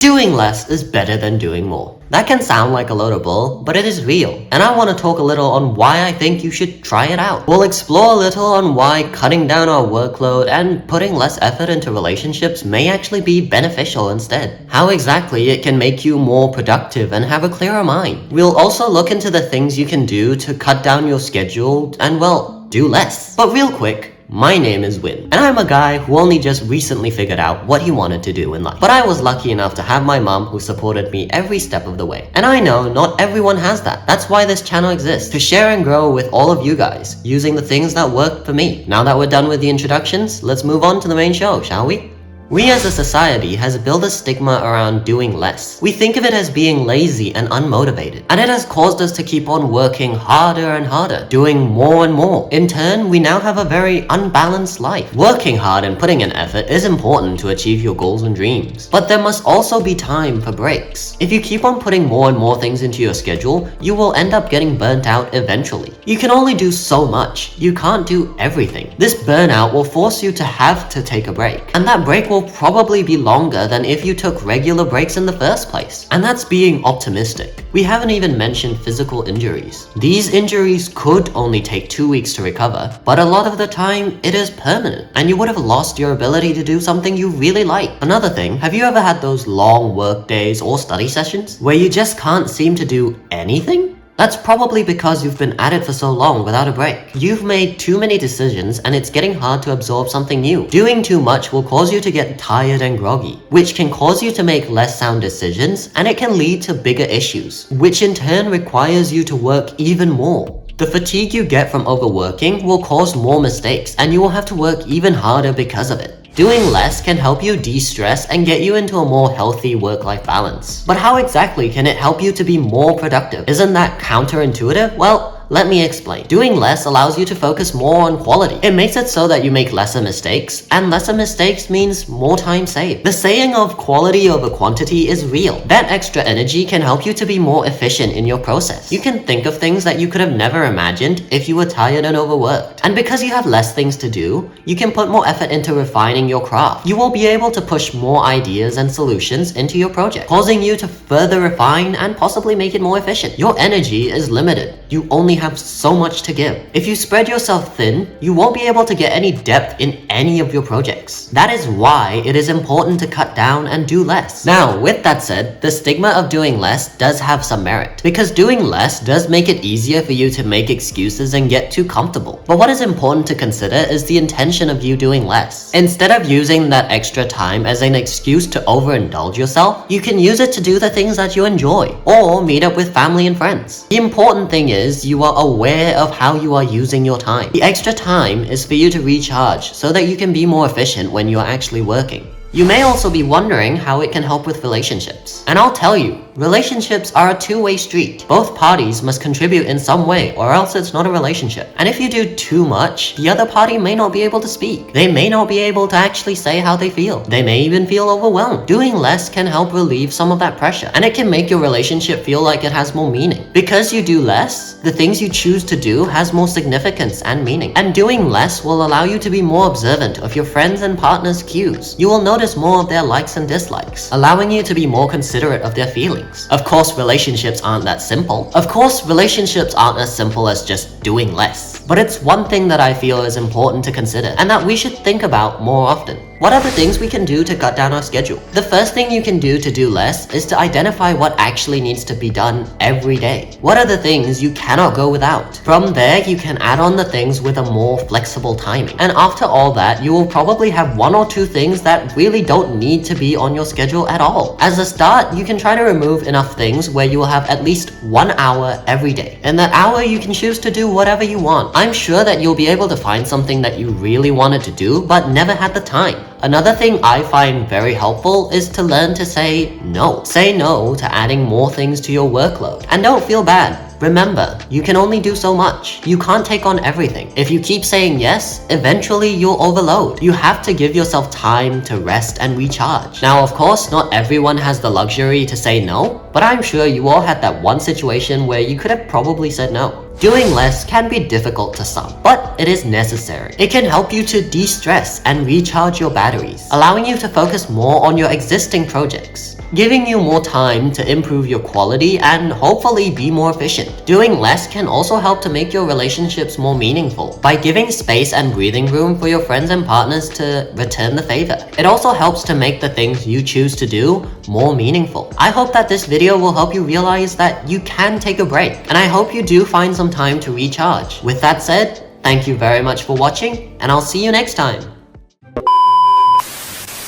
Doing less is better than doing more. That can sound like a load of bull, but it is real, and I want to talk a little on why I think you should try it out. We'll explore a little on why cutting down our workload and putting less effort into relationships may actually be beneficial instead. How exactly it can make you more productive and have a clearer mind. We'll also look into the things you can do to cut down your schedule and, well, do less. But real quick, my name is Win, and I'm a guy who only just recently figured out what he wanted to do in life. But I was lucky enough to have my mom who supported me every step of the way. And I know not everyone has that. That's why this channel exists, to share and grow with all of you guys, using the things that worked for me. Now that we're done with the introductions, let's move on to the main show, shall we? We as a society has built a stigma around doing less. We think of it as being lazy and unmotivated, and it has caused us to keep on working harder and harder, doing more and more. In turn, we now have a very unbalanced life. Working hard and putting in effort is important to achieve your goals and dreams, but there must also be time for breaks. If you keep on putting more and more things into your schedule, you will end up getting burnt out eventually. You can only do so much. You can't do everything. This burnout will force you to have to take a break, and that break will probably be longer than if you took regular breaks in the first place. And that's being optimistic. We haven't even mentioned physical injuries. These injuries could only take 2 weeks to recover, but a lot of the time it is permanent, and you would have lost your ability to do something you really like. Another thing, have you ever had those long work days or study sessions where you just can't seem to do anything? That's probably because you've been at it for so long without a break. You've made too many decisions and it's getting hard to absorb something new. Doing too much will cause you to get tired and groggy, which can cause you to make less sound decisions, and it can lead to bigger issues, which in turn requires you to work even more. The fatigue you get from overworking will cause more mistakes, and you will have to work even harder because of it. Doing less can help you de-stress and get you into a more healthy work-life balance. But how exactly can it help you to be more productive? Isn't that counterintuitive? Well, let me explain. Doing less allows you to focus more on quality. It makes it so that you make lesser mistakes, and lesser mistakes means more time saved. The saying of quality over quantity is real. That extra energy can help you to be more efficient in your process. You can think of things that you could have never imagined if you were tired and overworked. And because you have less things to do, you can put more effort into refining your craft. You will be able to push more ideas and solutions into your project, causing you to further refine and possibly make it more efficient. Your energy is limited. You only have so much to give. If you spread yourself thin, you won't be able to get any depth in any of your projects. That is why it is important to cut down and do less. Now, with that said, the stigma of doing less does have some merit, because doing less does make it easier for you to make excuses and get too comfortable. But what is important to consider is the intention of you doing less. Instead of using that extra time as an excuse to overindulge yourself, you can use it to do the things that you enjoy, or meet up with family and friends. The important thing is you are aware of how you are using your time. The extra time is for you to recharge so that you can be more efficient when you are actually working. You may also be wondering how it can help with relationships. And I'll tell you, relationships are a two-way street. Both parties must contribute in some way, or else it's not a relationship. And if you do too much, the other party may not be able to speak. They may not be able to actually say how they feel. They may even feel overwhelmed. Doing less can help relieve some of that pressure, and it can make your relationship feel like it has more meaning. Because you do less, the things you choose to do has more significance and meaning. And doing less will allow you to be more observant of your friends' and partners' cues. You will notice more of their likes and dislikes, allowing you to be more considerate of their feelings. Of course, relationships aren't that simple. Of course, relationships aren't as simple as just doing less. But it's one thing that I feel is important to consider, and that we should think about more often. What are the things we can do to cut down our schedule? The first thing you can do to do less is to identify what actually needs to be done every day. What are the things you cannot go without? From there, you can add on the things with a more flexible timing. And after all that, you will probably have 1 or 2 things that really don't need to be on your schedule at all. As a start, you can try to remove enough things where you will have at least 1 hour every day. In that hour, you can choose to do whatever you want. I'm sure that you'll be able to find something that you really wanted to do, but never had the time. Another thing I find very helpful is to learn to say no. Say no to adding more things to your workload. And don't feel bad. Remember, you can only do so much. You can't take on everything. If you keep saying yes, eventually you'll overload. You have to give yourself time to rest and recharge. Now, of course, not everyone has the luxury to say no, but I'm sure you all had that one situation where you could have probably said no. Doing less can be difficult to some, but it is necessary. It can help you to de-stress and recharge your batteries, allowing you to focus more on your existing projects. giving you more time to improve your quality and hopefully be more efficient. Doing less can also help to make your relationships more meaningful by giving space and breathing room for your friends and partners to return the favor. It also helps to make the things you choose to do more meaningful. I hope that this video will help you realize that you can take a break, and I hope you do find some time to recharge. With that said, thank you very much for watching, and I'll see you next time.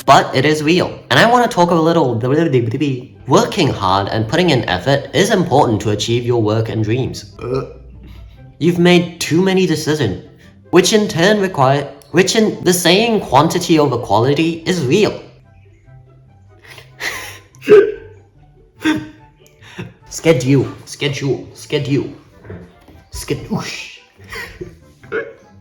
But it is real, and I want to talk a little. Working hard and putting in effort is important to achieve your work and dreams. You've made too many decisions, which in the saying quantity over quality is real. Schedule.